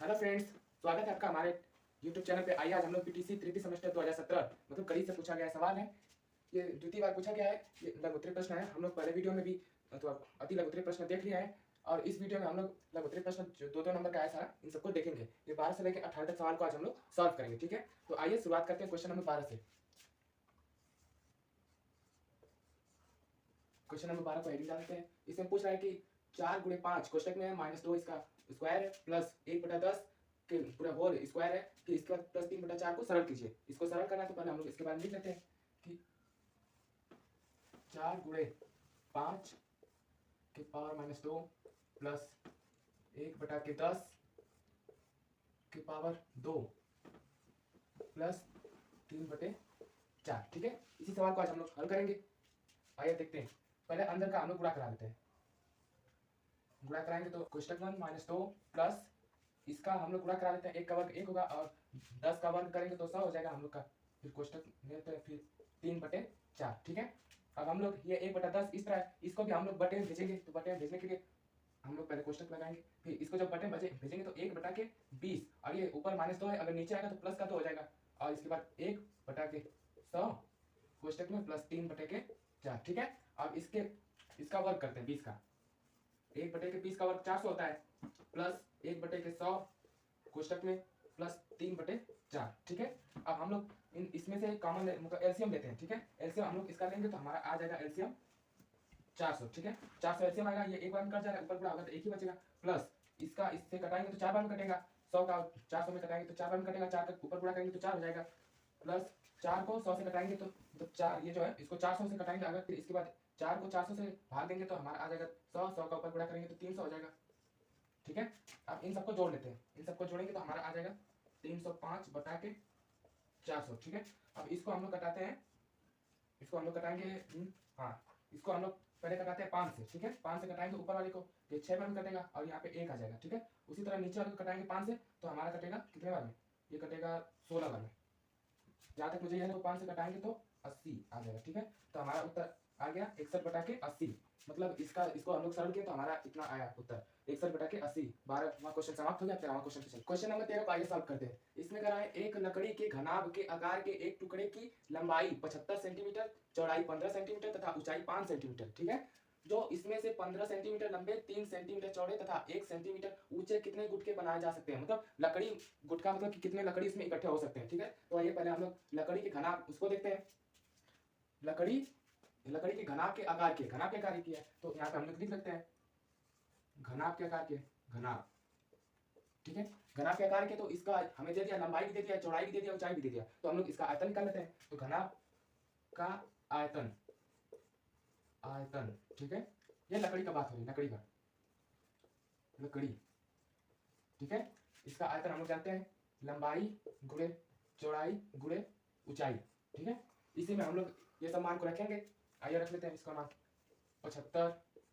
Hello friends, स्वागत है आपका हमारे यूट्यूब चैनल पे। आइए आज हम लोग पीटीसी तृतीय सेमेस्टर 2017 मतलब कड़ी से पूछा गया सवाल है। ये द्वितीय बार पूछा गया है। ये लघुत्तरीय प्रश्न है। हम लोग पहले वीडियो में भी अति लघुत्तरीय प्रश्न देख लिया है और इस वीडियो में हम लोग लघुत्तरीय प्रश्न जो दो नंबर का आया सारा इन सबको देखेंगे। ये 12 से लेकर 18 तक सवाल को आज हम लोग सॉल्व करेंगे। ठीक है, तो आइए शुरुआत करते हैं क्वेश्चन नंबर 12 से। क्वेश्चन नंबर 12 को हेडिंग डालते हैं। इसमें पूछ रहा है कि 4 गुणे 5 कोष्टक में है -2 इसका स्क्वायर है प्लस 1/10 के पूरा होल स्क्वायर है कि इसके बाद प्लस 3/4 को सरल कीजिए। इसको सरल करना है तो पहले हम लोग इसके बारे में लिख लेते हैं कि 4 गुणे 5 के पावर -2 प्लस 1/10 के पावर 2 प्लस 3/4। ठीक है, इसी सवाल को आज हम लोग हल करेंगे। आइए देखते हैं। पहले अंदर का हम लोग गुणा करा लेते हैं। गुणा कराएंगे तो कोष्टक 1 -2 प्लस इसका हम लोग गुणा करा लेते हैं। 1 का वर्ग 1 होगा और 10 का वर्ग करेंगे तो 100 हो जाएगा हम लोग का। फिर कोष्टक लेते हैं, फिर 3/4। ठीक है, अब हम लोग ये 1/10 इस तरह इसको भी हम लोग बटे में भेजेंगे। तो बटे में भेजने के लिए हम लोग पहले कोष्टक लगाएंगे, फिर इसको जब बटे में भेजेंगे तो 1/20 और ये ऊपर -2 है, अगर नीचे आएगा तो प्लस का 2 हो जाएगा और इसके बाद 1/100 कोष्टक में प्लस 3/4। ठीक है, अब इसका वर्ग करते हैं 20 का। 1/20 का वर्ग 400 होता है प्लस 1/100 कोष्टक में प्लस 3/4। ठीक है, अब हम लोग इसमें से कॉमन मतलब एलसीएम लेते हैं। ठीक है, एलसीएम हम लोग इसका लेंगे तो हमारा आ जाएगा एलसीएम 400। ठीक है, 400 एलसीएम आएगा। ये एक बार में कट जाएगा, ऊपर पूरा होगा तो एक ही बचेगा प्लस इसका इससे कटाएंगे तो 4 बार में कटेगा। 100 का 400 में कटाएंगे तो 4 बार में कटेगा। 4 का ऊपर पूरा करेंगे तो 4 हो जाएगा प्लस 4 को 100 से कटाएंगे तो 4 ये जो है इसको 400 से कटाएंगे। अगर फिर इसके बाद 4 को 400 से भाग देंगे तो हमारा आ जाएगा 100 का ऊपर पूरा करेंगे तो 300 हो जाएगा। ठीक है, अब इन सबको जोड़ लेते हैं। इन सबको जोड़ेंगे तो हमारा आ जाएगा 305/400। ठीक है, अब इसको हम लोग कटाते हैं। इसको हम लोग कटाएंगे हाँ, इसको हम लोग पहले कटाते हैं 5 से। ठीक है, 5 से कटाएंगे ऊपर वाले को, ये 6 बार में कटेगा और यहाँ पे 1 आ जाएगा। ठीक है, उसी तरह नीचे वाले को कटाएंगे 5 से तो हमारा कटेगा कितने बार में, ये कटेगा 16 बार में। जहाँ तक मुझे याद है 5 से कटाएंगे तो 80 आ जाएगा। ठीक है, तो हमारा उत्तर आ गया 61/80। मतलब इसको हम लोग सरल किए तो हमारा इतना आया उत्तर 61/80। 12वां क्वेश्चन समाप्त हो गया। 13वां क्वेश्चन पे क्वेश्चन नंबर 13 को आइए सॉल्व करते हैं। इसमें करा है एक लकड़ी के घनाभ के आकार के एक टुकड़े की लंबाई 75 सेंटीमीटर, चौड़ाई 15 सेंटीमीटर तथा ऊंचाई 5 सेंटीमीटर। ठीक है, जो इसमें से 15 सेंटीमीटर लंबे, 3 सेंटीमीटर चौड़े तथा 1 सेंटीमीटर ऊंचे कितने गुटके बनाए जा सकते हैं। मतलब लकड़ी गुटका मतलब कि कितने लकड़ी इसमें इकट्ठे हो सकते हैं। ठीक है, तो आइए पहले हम लोग लकड़ी के घनाभ उसको देखते हैं। लकड़ी के घनाभ के आकार के, घनाभ के आकार की है तो यहाँ पे हम लोग लिख सकते हैं घनाभ के आकार के, घनाभ। ठीक है, घनाभ के आकार के तो इसका हमें दे दिया, लंबाई भी दे दिया, चौड़ाई भी दे दिया, ऊंचाई भी दे दिया। तो हम लोग इसका आयतन निकाल लेते हैं। तो घनाभ का आयतन, आयतन। ठीक है, ये लकड़ी का बात हो रही, लकड़ी का, लकड़ी। ठीक है, इसका आयतन हम लोग जानते हैं लंबाई गुणे चौड़ाई गुणे ऊंचाई। ठीक है, इसी में हम लोग ये सब मान को रखेंगे। आइए रख लेते हैं इसका मान 75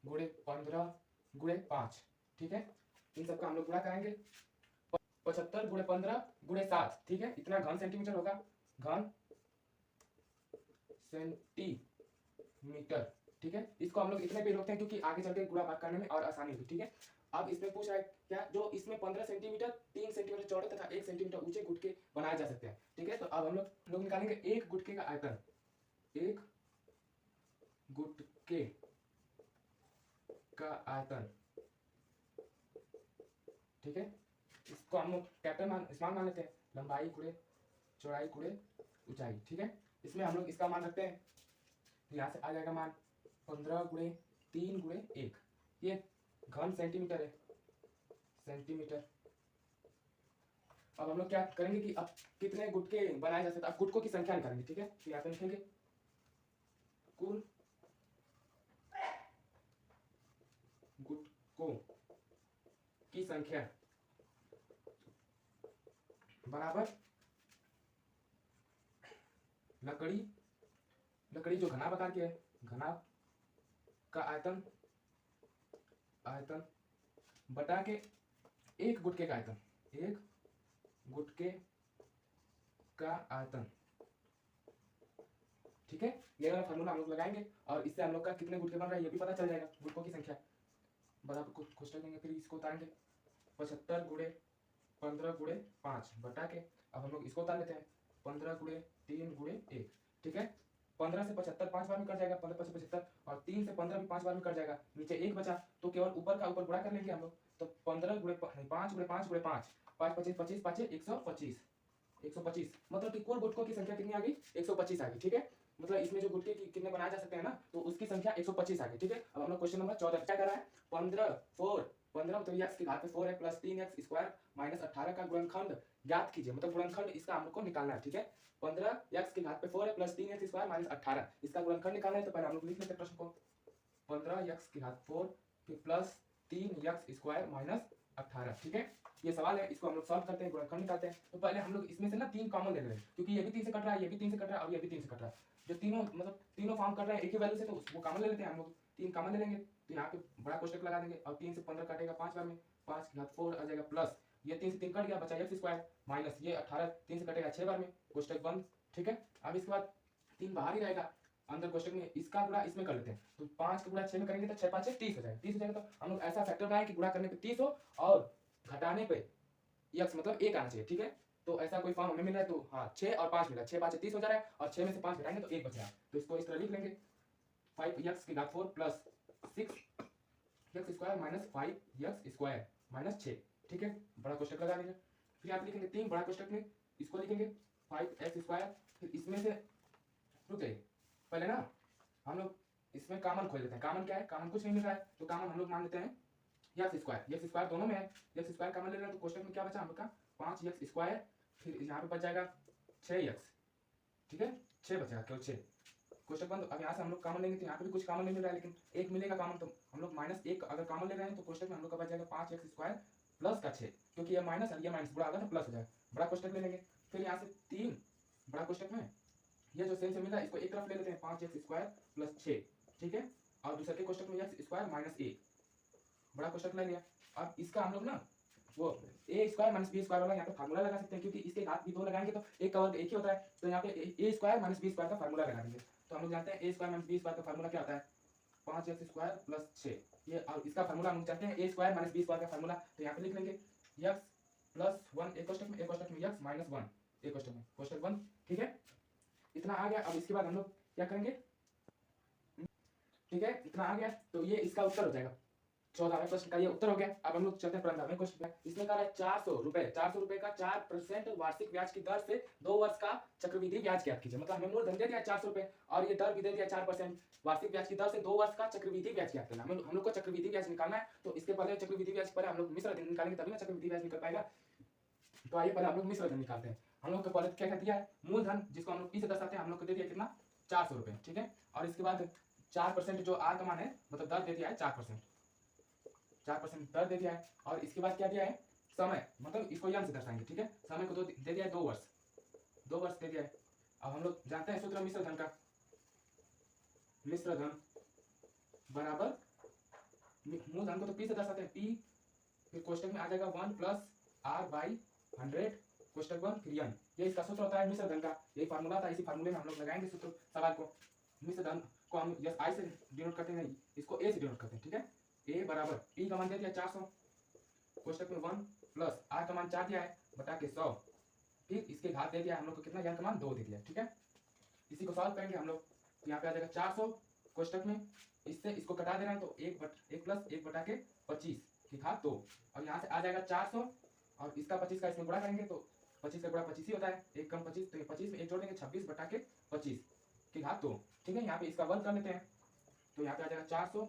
गुणे 15 गुणे 5। ठीक है, इन सबका हम लोग गुणा कराएंगे। 75 गुणे 15 गुणे 7। ठीक है, इतना घन सेंटीमीटर होगा, घन सेंटीमीटर। ठीक है, इसको हम लोग इतने पे रोकते हैं क्योंकि आगे चल के गुणा भाग करने में और आसानी होगी। ठीक है, अब इसमें पूछ रहा है क्या, जो इसमें 15 सेंटीमीटर, 3 सेंटीमीटर चौड़े तथा 1 सेंटीमीटर ऊंचे गुटके बनाए जा सकते हैं। ठीक है, तो अब हम लोग निकालेंगे एक गुटके का आयतन, एक गुटके का आयतन। ठीक है, इसको हम लोग कैपिटल मान स्मॉल मान लेते हैं, लंबाई गुणे चौड़ाई गुणे ऊंचाई। ठीक है, इसमें हम लोग इसका मान रखते हैं, यहाँ से आ जाएगा मान 15 गुणे 3 गुणे 1। ये घन सेंटीमीटर है, सेंटीमीटर। अब हम लोग क्या करेंगे कि अब कितने गुटके बनाए जा सकते हैं, अब गुटकों की संख्या निकालेंगे। ठीक है, तो यहाँ पे लिखेंगे कुल गुटकों की संख्या बराबर लकड़ी, लकड़ी जो घनाभ आकार की है, घनाभ का आयतन, आयतन बटा के एक गुटके का आयतन, एक गुटके का आयतन। ठीक है, ये वाला फार्मूला हम लोग लगाएंगे और इससे हम लोग का कितने गुटके बन रहा है ये भी पता चल जाएगा। गुटकों की संख्या बराबर कोष्टक लेंगे, फिर इसको उतारेंगे 75 गुणे 15 गुणे 5 बटा के अब हम लोग इसको उतार लेते हैं 15 गुणे 3 गुणे 1 ठीक है। 15 से 75 5 बार में कट जाएगा 15 5 75 और 3 से 15 भी 5 बार में कट जाएगा नीचे 1 बचा तो केवल ऊपर का ऊपर गुणा कर लेंगे हम लोग तो 15 गुणे 5 गुणे 5 गुणे 5 5 25 25 5 125 125 मतलब कि कुल गुटकों की संख्या कितनी आ गई 125 आ गई ठीक है। मतलब इसमें जो गुटके कितने बनाए जा सकते हैं ना तो उसकी संख्या 125 आ गई ठीक है। अब हम लोग क्वेश्चन नंबर 14 क्या कर रहा है 15 तो x की घात पे 4 है प्लस 3x स्क्वायर माइनस 18 का गुणनखंड ज्ञात कीजिए मतलब गुणनखंड इसका हम लोग को निकालना है ठीक है। 15x की घात पे 4 है प्लस 3x स्क्वायर माइनस 18 इसका गुणनखंड निकालना है तो पहले हम लोग लिख लेते हैं प्रश्न को 15x की घात 4 फिर प्लस 3x स्क्वायर माइनस 18 ठीक है। ये सवाल है इसको हम लोग सॉल्व करते हैं गुणनखंड निकालते हैं तो पहले हम लोग इसमें से ना 3 कॉमन ले रहे हैं क्योंकि ये भी 3 से कट रहा है ये भी 3 से कट रहा है और ये भी 3 से कट रहा है जो तीनों मतलब तीनों फॉर्म कर रहे हैं एक ही वैल्यू से तो उसको कॉमन ले लेते हैं हम लोग 3 कॉमन ले लेंगे तो यहाँ पे बड़ा कोष्टक लगा देंगे और 3 से 15 काटेगा 5 बार में 5 की घात 4 आ जाएगा प्लस ये 3 से 3 कट गया बचा x स्क्वायर माइनस ये 18 3 से कटेगा 6 बार में कोष्टक बंद ठीक है। अब इसके बाद 3 बाहर ही रहेगा अंदर कोष्टक में इसका गुणा इसमें कर लेते हैं तो 5 का गुणा 6 में करेंगे तो 6 5 30 हो जाएगा 30 हो जाएगा तो हम लोग ऐसा फैक्टर बनाए कि गुणा करने पे 30 हो और घटाने पे x मतलब 1 आना चाहिए ठीक है। तो ऐसा कोई फॉर्म हमें मिल रहा है तो हाँ 6 और 5 मिला 6 5 30 हो जा रहा है और 6 में से 5 घटाएंगे तो 1 बचेगा तो इसको इस तरह लिख लेंगे 5x की घात 4 plus 6x square minus 5x square minus 6 ठीक है। बड़ा कोष्टक लगा देंगे फिर आप लिखेंगे 3 बड़ा कोष्टक में इसको लिखेंगे 5x स्क्वायर फिर इसमें से रुक जाइए पहले ना हम लोग इसमें कॉमन खोज लेते हैं कॉमन क्या है कॉमन कुछ नहीं मिल रहा है तो कॉमन हम लोग मान लेते हैं x स्क्वायर दोनों में है x स्क्वायर कॉमन ले रहे हैं तो कोष्टक में क्या बचा हम लोग का 5x स्क्वायर फिर यहाँ पे बच जाएगा 6x ठीक है 6 बचेगा केवल 6 कोष्टक बंद। अब यहाँ से हम लोग कॉमन लेंगे तो यहाँ पे भी कुछ कॉमन नहीं मिल रहा है लेकिन एक मिलेगा कॉमन तो हम लोग -1 अगर कॉमन ले रहे हैं तो कोष्टक में हम लोग का बच जाएगा 5x स्क्वायर प्लस का 6 क्योंकि ये माइनस और ये माइनस बुरा आएगा तो प्लस हो जाएगा बड़ा कोष्टक ले लेंगे फिर यहाँ से 3 बड़ा कोष्टक में ये जो सेम से मिल रहा है इसको एक तरफ ले लेते हैं 5x स्क्वायर प्लस 6 ठीक है और दूसरे के कोष्टक में x स्क्वायर माइनस 1 बड़ा कोष्टक ले लिया। अब इसका हम लोग ना वो a square minus B square वाला यहाँ पे फार्मूला लगा सकते हैं क्योंकि इसके घात भी 2 लगाएंगे तो एक का वर्ग एक ही होता है तो यहाँ पे a square minus B square का फार्मूला लगा देंगे तो हम लोग जानते हैं a square minus B square का फार्मूला क्या होता है 5x स्क्वायर प्लस 6 ये और इसका फार्मूला हम लोग जानते हैं a square minus B square का फार्मूला तो यहाँ पे लिख लेंगे x प्लस 1 एक कोष्टक में x माइनस 1 एक कोष्टक में कोष्टक 1 ठीक है। इतना आ गया अब इसके बाद हम लोग क्या करेंगे ठीक है इतना आ गया तो ये इसका उत्तर हो जाएगा 14वें क्वेश्चन का ये उत्तर हो गया। अब हम लोग चलते हैं 15वें क्वेश्चन पे इसमें कह रहा है 400 रुपए का 4% वार्षिक ब्याज की दर से 2 वर्ष का चक्रवृद्धि ब्याज ज्ञात कीजिए मतलब हमें मूलधन दे दिया 400 रुपए और ये दर भी दे दिया 4% वार्षिक ब्याज की दर से 2 वर्ष का चक्रवृद्धि ब्याज ज्ञात करना हम लोग को चक्रवृद्धि ब्याज निकालना है तो इसके पहले चक्रवृद्धि ब्याज पर हम लोग मिश्र धन निकालेंगे तभी ना चक्रवृद्धि ब्याज निकल पाएगा तो आइए पहले हम लोग मिश्र धन निकालते हैं। हम लोग को पहले क्या दिया है मूलधन जिसको हम लोग पी से दर्शाते हैं हम लोग को दे दिया कितना 400 रुपए ठीक है और इसके बाद 4% जो आर का मान है मतलब दर दे दिया है 4% दर दे दिया है और इसके बाद क्या दिया है समय मतलब इसको यम से दर्शाएंगे ठीक है समय को दे दिया है 2 वर्ष दे दिया है। अब हम लोग जानते हैं सूत्र मिश्र धन का मिश्र धन बराबर मूलधन को तो पी से दर्शाते हैं पी फिर कोष्टक में आ जाएगा 1 प्लस आर बाई 100 कोष्टक 1 फिर यन ये इसका सूत्र होता है मिश्र धन का यही फार्मूला था इसी फार्मूले में हम लोग लगाएंगे सूत्र सवाल को मिश्र धन को हम यस आई से डिनोट करते हैं इसको ए से डिनोट करते हैं ठीक है। ए बराबर पी का मान दे दिया 400 कोष्टक में 1 प्लस आर का मान 4 दिया है बटा के 100 फिर इसके घात दे दिया हम लोग को कितना यन का मान 2 दे दिया ठीक है। इसी को सॉल्व करेंगे हम लोग तो यहाँ पे आ जाएगा 400 कोष्टक में इससे इसको कटा देना है तो 1 प्लस 1 बटा के 25 की घात 2 और यहाँ से आ जाएगा 400 और इसका 25 का इसमें गुणा करेंगे तो 25 का गुणा 25 ही होता है 1 कम 25 तो ये 25 में 1 जोड़ देंगे 26 बटा के 25 की घात 2 ठीक है। यहाँ पे इसका वर्ग कर लेते हैं तो यहाँ पे आ जाएगा 400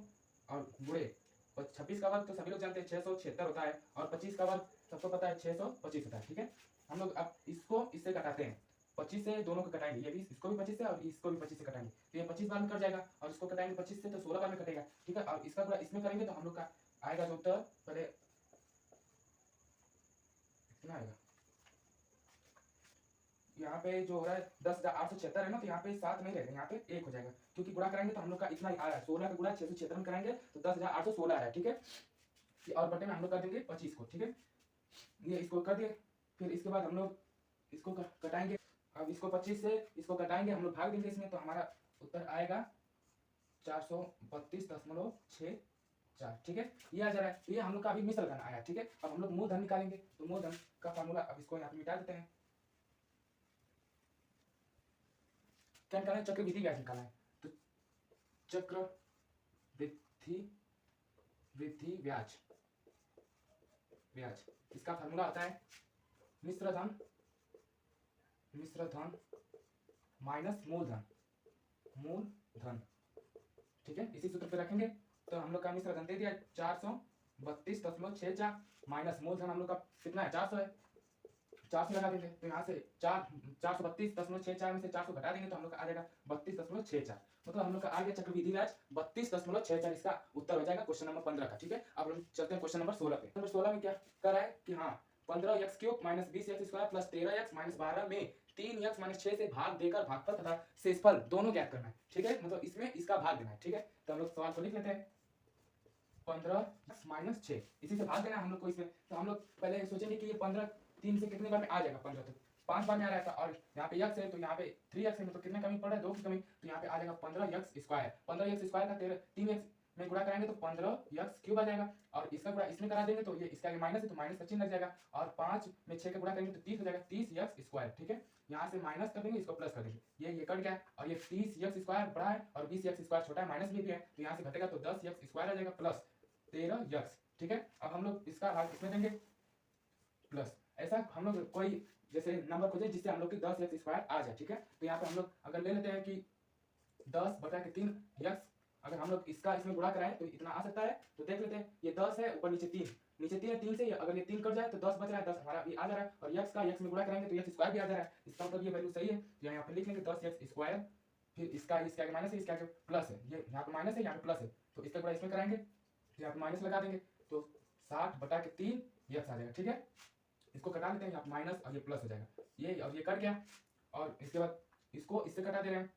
और गुणे 26 का वर्ग तो सभी लोग जानते हैं 676 होता है और 25 का वर्ग सबको पता है 625 होता है ठीक है। हम लोग अब इसको इससे कटाते हैं 25 से दोनों को कटाएंगे ये भी इसको भी 25 से और इसको भी 25 से कटाएंगे तो ये 25 बार में कट जाएगा और इसको कटाएंगे 25 से तो 16 बार में कटेगा ठीक है। और इसका गुणा इसमें करेंगे तो हम लोग का आएगा जो उत्तर पहले कितना आएगा यहाँ पे जो हो रहा है 10,876 है ना तो यहाँ पे 7 नहीं रहेगा यहाँ पे 1 हो जाएगा क्योंकि गुणा करेंगे तो हम लोग का इतना ही आ रहा है 16 का गुणा 676 करेंगे तो 10,816 आ रहा है ठीक है। और बटे में हम लोग कर देंगे 25 को ठीक है ये इसको कर दिए फिर इसके बाद हम लोग इसको कटाएंगे अब इसको 25 से इसको कटाएंगे हम लोग भाग देंगे इसमें तो हमारा उत्तर आएगा 432.6 4, ठीक है। ये आ जा रहा है, तो ये हम लोग का अभी मिश्र घन आया, ठीक है। अब हम लोग मूलधन निकालेंगे, तो मूलधन का फार्मूला अब इसको यहाँ पे मिटा देते हैं। क्या निकालना है? चक्रवृद्धि ब्याज निकालना है, तो चक्रवृद्धि ब्याज इसका फार्मूला आता है मिश्र धन माइनस मूलधन, ठीक है। इसी सूत्र पे रखेंगे तो हम लोग का मिश्र धन दे दिया 432.64 माइनस मूलधन हम लोग का कितना है 400 है, 400 लगा देंगे। तो यहाँ से 432.64 में से 400 घटा देंगे तो हम लोग का आ जाएगा 32.64, मतलब हम लोग का आ गया चक्रवृद्धि ब्याज 32.64। इसका उत्तर हो जाएगा क्वेश्चन नंबर 15 का, ठीक है। अब हम चलते हैं क्वेश्चन नंबर 16 पे। नंबर 16 में क्या कर रहा है कि हाँ 15x³ minus 20x² plus 13x minus 12 में 3x माइनस 6 से भाग देकर भागफल तथा शेषफल दोनों ज्ञात करना है, ठीक है। मतलब इसमें इसका भाग देना है, ठीक है। तो हम लोग सवाल को लिख लेते हैं 15x माइनस 6, इसी से भाग देना है हम लोग को इसमें। तो हम लोग पहले सोचेंगे कि ये 15 3 से कितने बार में आ जाएगा, 15 तो 5 बार में आ रहा था, और यहाँ पे x है तो यहाँ पे 3x है, मतलब कितने कमी पड़ रहा है 2 की कमी, तो यहाँ पे आ जाएगा 15x²। 15x² का 3x में गुणा कराएंगे तो 15x³ आ जाएगा, और इसका गुणा इसमें करा देंगे तो ये इसका आगे माइनस है तो माइनस का चिन्ह लग जाएगा, और 5 में 6 का गुणा करेंगे तो 30 हो जाएगा, 30x², ठीक है। यहाँ से माइनस कर देंगे, इसको प्लस कर देंगे, ये कट गया, और ये 30x² बड़ा है और 20x² छोटा है, माइनस भी है, तो यहाँ से घटेगा तो 10x² आ जाएगा प्लस 13x, ठीक है। अब हम लोग इसका भाग इसमें देंगे प्लस, ऐसा हम लोग कोई जैसे नंबर खोजे जिससे हम लोग की 10x² आ जाए, ठीक है। तो यहाँ पे हम लोग अगर ले लेते हैं कि 10/3x, अगर हम लोग इसका इसमें गुणा कराएं तो इतना आ सकता है, तो देख लेते हैं। ये 10 है, ऊपर नीचे 3 है, 3 से अगर ये 3 कट जाए तो 10 बच रहा है, 10 हमारा भी आ जा रहा है, और x का x में गुणा कराएंगे तो x² भी आ जा रहा है, इसका मतलब ये वैल्यू सही है। यहाँ पे लिख लेंगे 10x², फिर इसका इसके आगे माइनस है, इसके आगे प्लस है, ये यहाँ पे माइनस है यहाँ पे प्लस है, तो इसका गुणा इसमें कराएंगे तो यहाँ पे माइनस लगा देंगे तो 60/3 x आ जाएगा, ठीक है। इसको कटा लेते हैं, यहाँ माइनस और ये प्लस हो जाएगा, ये और ये कट गया, और इसके बाद इसको इससे कटा दे रहे हैं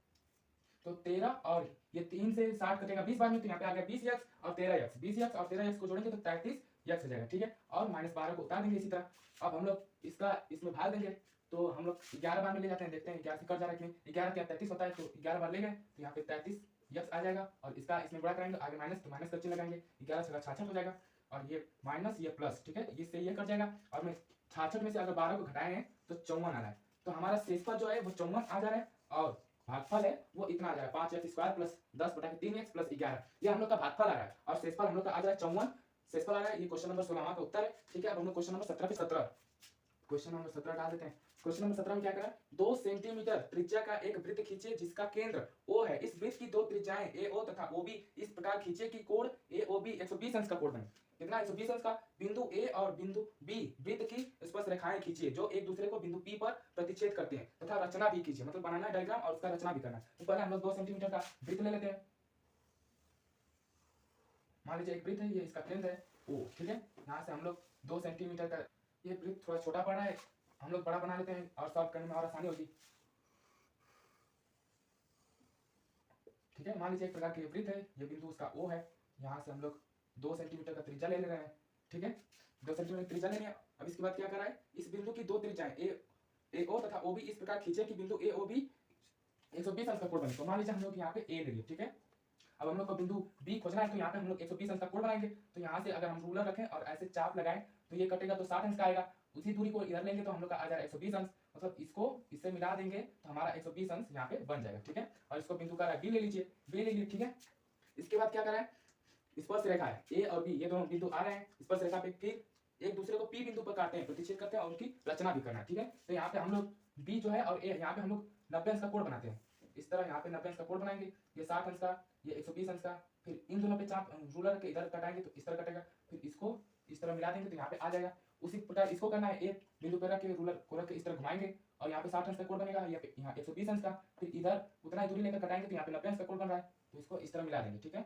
तो 13, और ये 3 से 60 कटेगा 20 बार में, तो यहाँ पे आ गया 20x और 13x, 20x और 13x को जोड़ेंगे तो 33x हो जाएगा, ठीक है। और -12 को उतार देंगे इसी तरह। अब हम लोग इसका इसमें भाग देंगे तो हम लोग 11 बार में ले जाते हैं, देखते हैं 11 से कट जा रहा है कि 11 क्या 33 होता है, तो 11 बार ले गए तो यहाँ पे 33x आ जाएगा, और इसका इसमें गुणा करेंगे आगे माइनस, तो माइनस का चिन्ह लगाएंगे, 11 से 66 हो जाएगा, और ये माइनस ये प्लस, ठीक है। इससे ये कट जाएगा, और मैं 66 में से अगर 12 को घटाए हैं तो 54 आ रहा है, तो हमारा शेषफल जो है वो 54 आ जा रहा है, और भागफल है वो इतना आ जा रहा है 5x² प्लस 10/3x प्लस 11, ये हम लोग का भागफल आ रहा है, और शेषफल हम लोग का आ जा रहा है 54, शेषफल आ रहा है। ये क्वेश्चन नंबर 16 का उत्तर है, ठीक है। अब हम लोग क्वेश्चन नंबर 17 पे 17 क्वेश्चन नंबर 17 डाल देते हैं। क्वेश्चन नंबर 17 में क्या करा है, 2 सेंटीमीटर त्रिज्या का एक वृत्त खींचिए जिसका केंद्र O है, इस वृत्त की दो त्रिज्याएं AO तथा OB इस प्रकार खींचिए कि कोण AOB 120 अंश का कोण बने। कितना 120 अंश का। बिंदु A और बिंदु B वृत्त की स्पर्श रेखाएं खींचिए जो एक दूसरे को बिंदु P पर प्रतिच्छेद करते हैं तथा रचना भी कीजिए, मतलब बनाना है डायग्राम और उसका रचना भी करना है। तो पहले हम लोग 2 सेंटीमीटर का वृत्त ले लेते हैं। मान लीजिए एक वृत्त है, ये इसका केंद्र है O, ठीक है। यहाँ से हम लोग 2 सेंटीमीटर का, ये वृत्त थोड़ा छोटा पड़ रहा है, हम लोग बड़ा बना लेते हैं और सॉल्व करने में और आसानी होगी, ठीक है। मान लीजिए एक प्रकार की वृत्त है, ये बिंदु उसका O है, यहाँ से हम लोग 2 सेंटीमीटर का त्रिज्या ले रहे हैं, ठीक है। 2 सेंटीमीटर त्रिज्या लेनी है। अब इसके बाद क्या कर रहा है, इस बिंदु की दो त्रिज्याएं AO तथा OB इस प्रकार खींचे कि बिंदु AOB 120 अंश का कोण बने। तो मान लीजिए हम लोग यहाँ पे A ले लिए, ठीक है। अब हम लोग को बिंदु B खोजना है, तो यहाँ पे हम लोग 120 अंश का कोण बनाएंगे। तो यहाँ से अगर हम रूलर रखें और ऐसे चाप लगाएं तो ये कटेगा तो 60 अंश का आएगा। उसी दूरी को इधर लेंगे तो हम लोग का आ जाएगा 120 अंश, मतलब इसको इससे मिला देंगे तो हमारा 120 अंश यहाँ पे बन जाएगा, ठीक है। और इसको बिंदु का B ले लीजिए, B ले लीजिए, ठीक है। इसके बाद क्या करें, स्पर्श रेखा है A और B, ये दोनों बिंदु आ रहे हैं स्पर्श रेखा पे, फिर एक दूसरे को P बिंदु पर काटते हैं, प्रतिच्छेद करते हैं और उनकी रचना भी करना है, ठीक है। तो यहाँ पे हम लोग B जो है और A, यहाँ पे हम लोग 90 अंश का कोण बनाते हैं। इस तरह यहाँ पे 90 अंश का कोण बनाएंगे, ये 60 अंश का, ये 120 अंश का, फिर इन दोनों पे चाप रूलर के इधर कटाएंगे तो इस तरह कटेगा, फिर इसको इस तरह मिला देंगे तो यहाँ पे आ जाएगा। उसी प्रकार इसको करना है, एक बिंदु पर रख के रूलर को रख के इस तरह घुमाएंगे और यहाँ पे 60 अंश का कोण बनेगा, यहाँ 120 अंश का, फिर इधर उतना ही दूरी लेकर कटाएंगे तो यहाँ पे 90 अंश का कोण बन रहा है, तो इसको इस तरह मिला देंगे, ठीक है।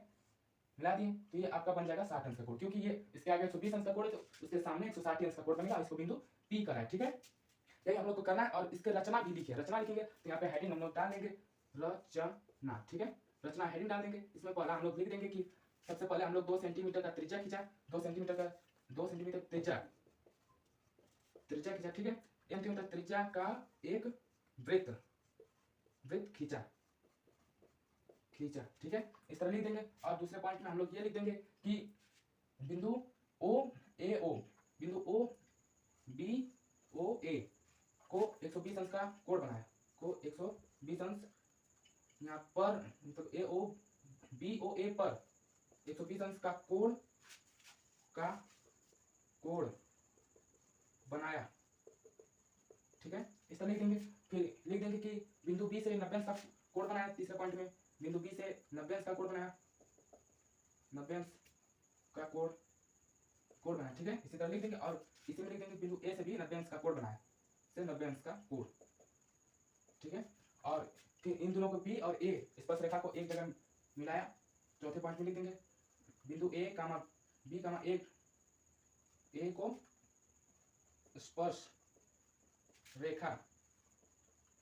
मिला दिए तो ये आपका बन जाएगा 60 अंश का कोण, क्योंकि ये इसके आगे 120 अंश का कोण है तो उसके सामने 160 अंश का कोण बनेगा, इसको बिंदु P कर रहा है, ठीक है। यही हम लोग को करना है। और इसके रचना भी लिखिए, रचना लिखेंगे तो यहाँ पे हेडिंग हम लोग डाल देंगे रचना, ठीक है। रचना हेडिंग डाल देंगे। इसमें पहला हम लोग लिख देंगे कि सबसे पहले हम लोग 2 सेंटीमीटर का त्रिज्या खींचा, 2 सेंटीमीटर त्रिज्या खींचा, ठीक है। सेंटीमीटर त्रिज्या का एक वृत्त खींचा, ठीक है। इस तरह लिख देंगे। और दूसरे पॉइंट में हम लोग ये लिख देंगे कि बिंदु ओ ए ओ, बिंदु ओ बी ओ ए को 120 अंश का कोण बनाया, को 120 अंश यहाँ पर मतलब ए ओ बी ओ ए पर 120 अंश का कोण बनाया, ठीक है। इस तरह लिख देंगे। फिर लिख देंगे कि बिंदु बी से 90 अंश का कोण बनाया, तीसरे पॉइंट में बिंदु बी से 90 अंश का कोण बनाया, 90 अंश का कोण बनाया, ठीक है। इसी तरह लिख देंगे और इसी में लिख देंगे बिंदु ए से भी 90 अंश का कोण बनाया, से 90 अंश का कोण, ठीक है। और फिर इन दोनों को बी और ए स्पर्श रेखा को एक जगह मिलाया, चौथे पॉइंट में लिख देंगे बिंदु ए कामा बी कामा ए को स्पर्श रेखा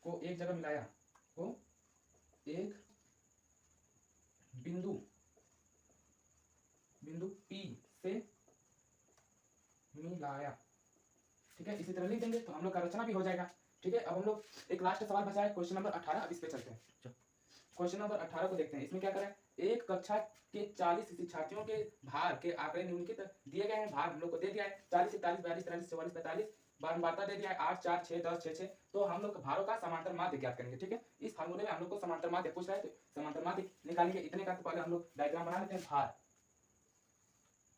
को एक जगह मिलाया, को एक बिंदु P से मिलाया, ठीक है। इसी तरह लिख देंगे तो हम लोग का रचना भी हो जाएगा, ठीक है। अब हम लोग एक लास्ट सवाल बचा है, क्वेश्चन नंबर 18। अब इस पे चलते हैं। क्वेश्चन नंबर 18 को देखते हैं। इसमें क्या करें, एक कक्षा के 40 शिक्षार्थियों के भार के आंकड़े निम्नलिखित दिए गए हैं। भार हम लोग को दे दिया है 40, 41, 42, 43, 44, 45। बारंबारता दे दिया है 8, 4, 6, 10, 6, 6। तो हम लोग भारों का समांतर माध्य ज्ञात करेंगे, ठीक है। इस फार्मूले में हम लोग को समांतर माध्य पूछ रहा है, तो समांतर माध्य निकालेंगे। इतने का तो पहले हम लोग डायग्राम बना लेते हैं। भार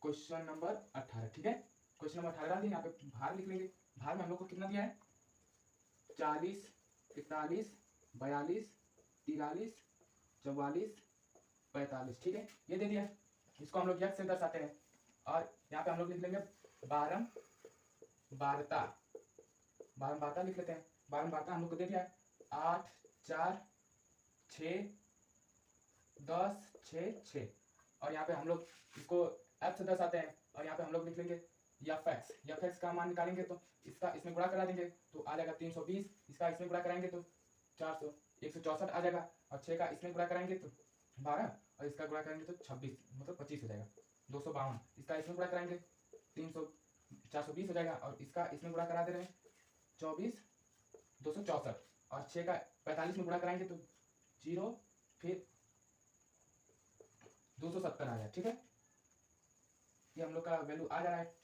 क्वेश्चन नंबर 18, ठीक है। क्वेश्चन नंबर 18 डाल दिए, यहाँ पे भार लिख लेंगे। भार में हम लोग को कितना दिया है, 40, 41, 42, 43, 44, 45, ठीक है। ये दे दिया, इसको हम लोग यक्ष से दर्शाते हैं। और यहाँ पे हम लोग लिख लेंगे बारंबारता लिख लेते हैं। बारंबारता हम लोग को दे दिया है 8, 4, 6, 10, 6, 6। और यहाँ पे हम लोग इसको एफ से दर्शाते हैं। और यहाँ पे हम लोग लिख लेंगे एफ एक्स का मान निकालेंगे तो इसका इसमें गुणा करा देंगे तो आ जाएगा 320। इसका इसमें गुणा कराएंगे तो 400, 164 आ जाएगा। और 6 का इसमें गुणा कराएंगे तो 12, और इसका गुणा करेंगे तो 26 मतलब 25 हो जाएगा। 252 इसका इसमें गुणा कराएंगे 420 हो जाएगा। और इसका इसमें गुणा करा दे रहे हैं 24, 264। और 6 का 45 में गुणा कराएंगे तो 0, फिर 270 आ जाए, ठीक है। ये हम लोग का वैल्यू आ जा रहा है।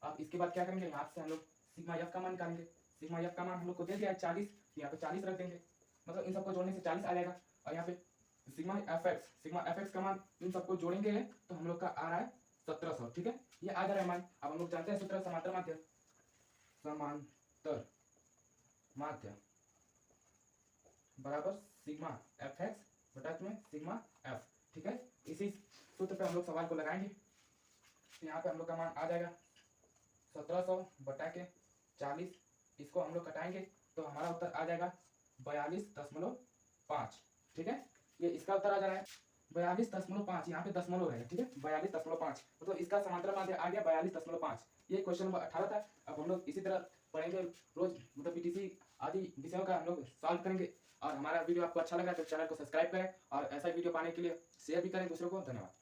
अब इसके बाद क्या करेंगे, यहाँ से हम लोग सिग्मा एफ का मान निकालेंगे। सिग्मा एफ का मान हम लोग को दे दिया है 40, यहाँ पे 40 रख देंगे, मतलब इन सबको जोड़ने से 40 आ जाएगा। और यहाँ पे सिग्मा एफ एक्स का मान इन सबको जोड़ेंगे तो हम लोग का आ रहा है 1700, ठीक है। ये आ जा रहा है मान। अब हम लोग जानते हैं सूत्र समांतर माध्य बराबर सिग्मा एफ एक्स बटा में सिग्मा एफ, ठीक है। इसी सूत्र पे हम लोग सवाल को लगाएंगे। तो यहाँ पे हम लोग का मान आ जाएगा 1700 बटा के 40। इसको हम लोग कटाएंगे तो हमारा उत्तर आ जाएगा 42.5, ठीक है। ये इसका उत्तर आ जा रहा है 42.5। यहाँ पे दशमलव रहेगा, ठीक है। 42.5 मतलब इसका समांतर माध्य आ गया 42.5। ये क्वेश्चन नंबर 18 था। अब हम लोग इसी तरह पढ़ेंगे रोज, मतलब पीटीसी आदि विषयों का हम लोग सॉल्व करेंगे। और हमारा वीडियो आपको अच्छा लगा तो चैनल को सब्सक्राइब करें और ऐसा वीडियो पाने के लिए शेयर भी करें दूसरों को। धन्यवाद।